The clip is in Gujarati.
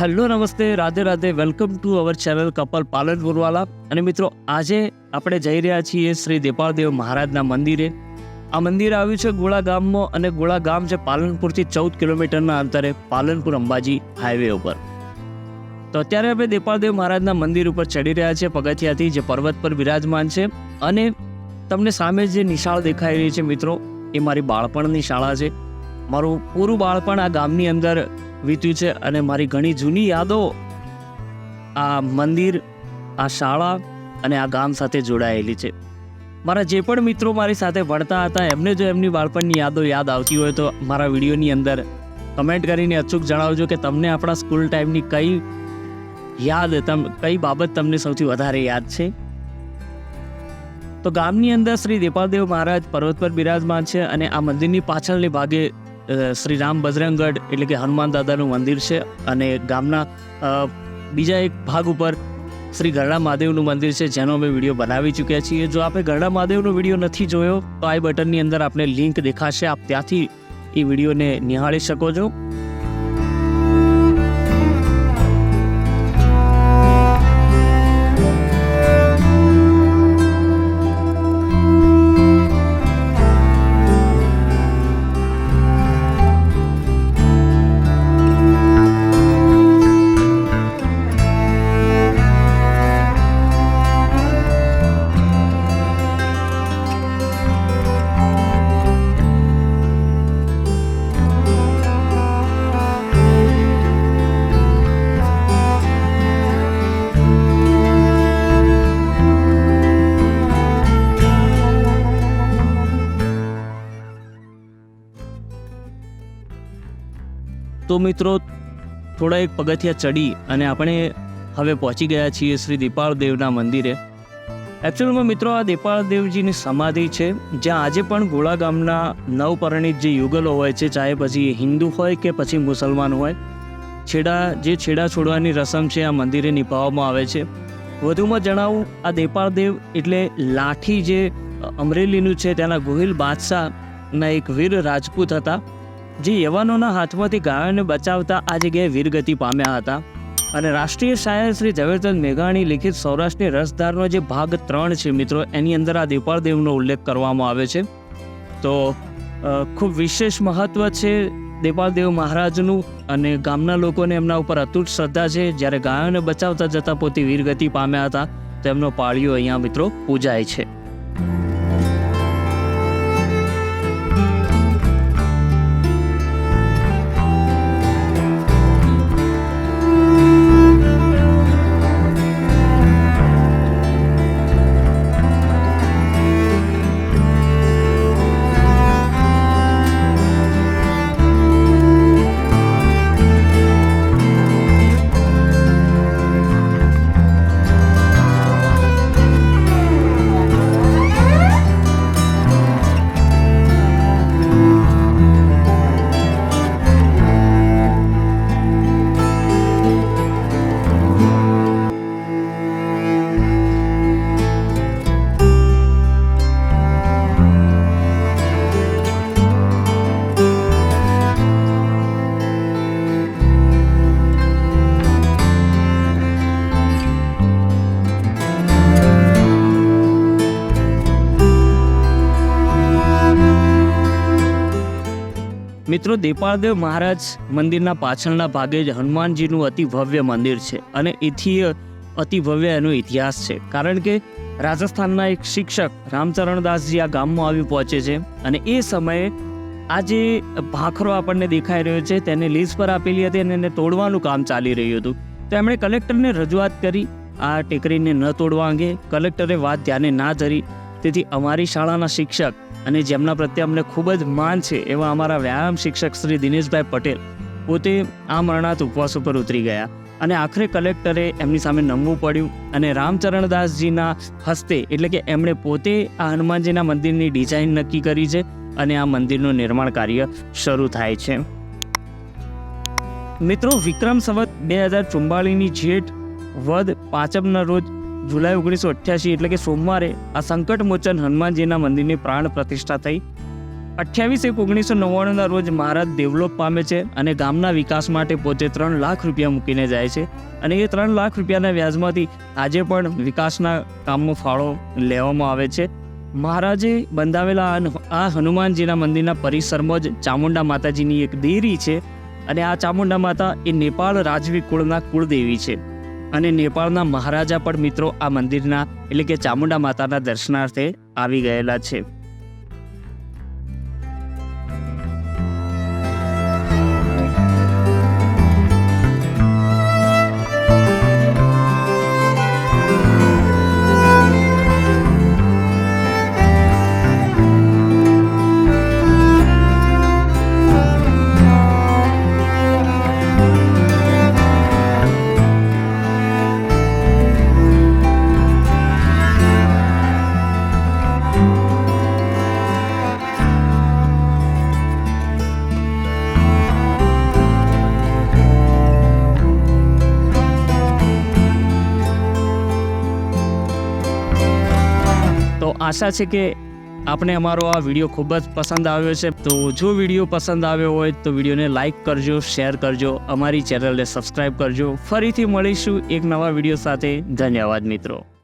હેલો નમસ્તે, Radhe Radhe, welcome to our channel couple પાલનપુરવાલા. અને મિત્રો, આજે આપણે જઈ રહ્યા છીએ શ્રી દેપાળદેવ મહારાજના મંદિરે. આ મંદિર આવ્યું છે ગોળા ગામમાં, અને ગોળા ગામ છે પાલનપુરથી 14 કિલોમીટરના અંતરે પાલનપુર અંબાજી હાઈવે ઉપર. તો અત્યારે આપણે દેપાળદેવ મહારાજના મંદિર ઉપર ચડી રહ્યા છીએ પગથિયાથી, જે પર્વત પર બિરાજમાન છે. અને તમને સામે જે નિશાળ દેખાઈ રહી છે મિત્રો, એ મારી બાળપણની શાળા છે. મારું પૂરું બાળપણ આ ગામની અંદર વીત્યું છે, અને મારી ઘણી જૂની યાદો આ મંદિર, આ શાળા અને આ ગામ સાથે જોડાયેલી છે. મારા જે પણ મિત્રો મારી સાથે ભણતા હતા, એમને જો એમની બાળપણની યાદો યાદ આવતી હોય તો મારા વિડીયોની અંદર કમેન્ટ કરીને અચૂક જણાવજો કે તમને આપણા સ્કૂલ ટાઈમની કઈ બાબત તમને સૌથી વધારે યાદ છે. તો ગામની અંદર શ્રી દેપાળદેવ મહારાજ પર્વત પર બિરાજમાન છે, અને આ મંદિરની પાછળની ભાગે શ્રી રામ બજરંગગઢ એટલે કે હનુમાન દાદાનું મંદિર છે. અને ગામના બીજા એક ભાગ ઉપર શ્રી ગરડા મહાદેવનું મંદિર છે, જેનો અમે વિડીયો બનાવી ચૂક્યા છીએ. જો આપણે ગરડા મહાદેવનો વિડીયો નથી જોયો તો આઈ બટનની અંદર આપણે લિંક દેખાશે, આપ ત્યાંથી એ વિડીયોને નિહાળી શકો છો. તો મિત્રો, થોડા એક પગથિયા ચડી અને આપણે હવે પહોંચી ગયા છીએ શ્રી દેપાળદેવના મંદિરે. એકચ્યુઅલમાં મિત્રો, આ દેપાળદેવજીની સમાધિ છે, જ્યાં આજે પણ ગોળા ગામના નવપરિણીત જે યુગલો હોય છે, ચાહે પછી હિન્દુ હોય કે પછી મુસલમાન હોય, છેડા છોડવાની રસમ છે આ મંદિરે નિભાવવામાં આવે છે. વધુમાં જણાવું, આ દેપાળદેવ એટલે લાઠી જે અમરેલીનું છે ત્યાંના ગોહિલ બાદશાહના એક વીર રાજપૂત હતા, જે યવનોના હાથમાંથી ગાયોને બચાવતા આ જગ્યાએ વીરગતિ પામ્યા હતા. અને રાષ્ટ્રીય શાયર શ્રી ઝવેરચંદ મેઘાણી લિખિત સૌરાષ્ટ્રની રસધારનો જે ભાગ 3 છે મિત્રો, એની અંદર આ દેપાળદેવનો ઉલ્લેખ કરવામાં આવે છે. તો ખૂબ વિશેષ મહત્વ છે દેપાળદેવ મહારાજનું, અને ગામના લોકોને એમના ઉપર અતૂટ શ્રદ્ધા છે. જ્યારે ગાયોને બચાવતા જતાં પોતે વીરગતિ પામ્યા હતા, તો એમનો પાળિયો અહીંયા મિત્રો પૂજાય છે. મિત્રો, દેપાળદેવ મહારાજ મંદિરના પાછળના ભાગે જ હનુમાનજીનું અતિ ભવ્ય મંદિર છે, અને એથી અતિ ભવ્ય એનો ઇતિહાસ છે. કારણ કે રાજસ્થાનના એક શિક્ષક રામચરણદાસજી આ ગામમાં આવી પહોંચે છે, અને એ સમયે આ જે ભાખરો આપણને દેખાઈ રહ્યો છે તેને લીઝ પર આપેલી હતી, અને એને તોડવાનું કામ ચાલી રહ્યું હતું. તો એમણે કલેક્ટરને રજૂઆત કરી આ ટેકરીને ન તોડવા અંગે. કલેક્ટરે વાત ધ્યાને ના ધરી. તેથી અમારી શાળાના શિક્ષક અને જેમના પ્રત્યે અમને ખૂબ જ માન છે એવા અમારા વ્યાયામ શિક્ષક શ્રી દિનેશભાઈ પટેલ પોતે આ મરણાત ઉપવાસ ઉપર ઉતરી ગયા, અને આખરે કલેક્ટરે એમની સામે નમવું પડ્યું. અને રામચરણદાસજીના હસ્તે, એટલે કે એમણે પોતે આ હનુમાનજીના મંદિરની ડિઝાઇન નક્કી કરી છે, અને આ મંદિરનું નિર્માણ કાર્ય શરૂ થાય છે. મિત્રો, વિક્રમ સંવત 2044ની જેઠ વદ 5મના રોજ જુલાઈ 1988 એટલે કે સોમવારે આ સંકટમોચન હનુમાનજીના મંદિરની પ્રાણ પ્રતિષ્ઠા થઈ. 28/1/1999 રોજ મહારાજ ડેવલપ પામે છે અને ગામના વિકાસ માટે પોતે 3 લાખ રૂપિયા મૂકીને જાય છે અને એ 3 લાખ રૂપિયાના વ્યાજમાંથી આજે પણ વિકાસના કામમાં ફાળો લેવામાં આવે છે. મહારાજે બંધાવેલા આ હનુમાનજીના મંદિરના પરિસરમાં જ ચામુંડા માતાજીની એક દેરી છે અને આ ચામુંડા માતા એ નેપાળ રાજવી કુળના કુળદેવી છે અને નેપાળના મહારાજા પણ મિત્રો આ મંદિરના એટલે કે ચામુંડા માતાના દર્શનાર્થે આવી ગયેલા છે. તો આશા છે કે આપને અમારો આ વિડીયો ખૂબ જ પસંદ આવ્યો છે. તો જો વિડીયો પસંદ આવ્યો હોય તો વિડીયોને લાઈક કરજો, શેર કરજો, અમારી ચેનલને સબસ્ક્રાઈબ કરજો. ફરીથી મળીશું એક નવા વિડીયો સાથે. ધન્યવાદ મિત્રો.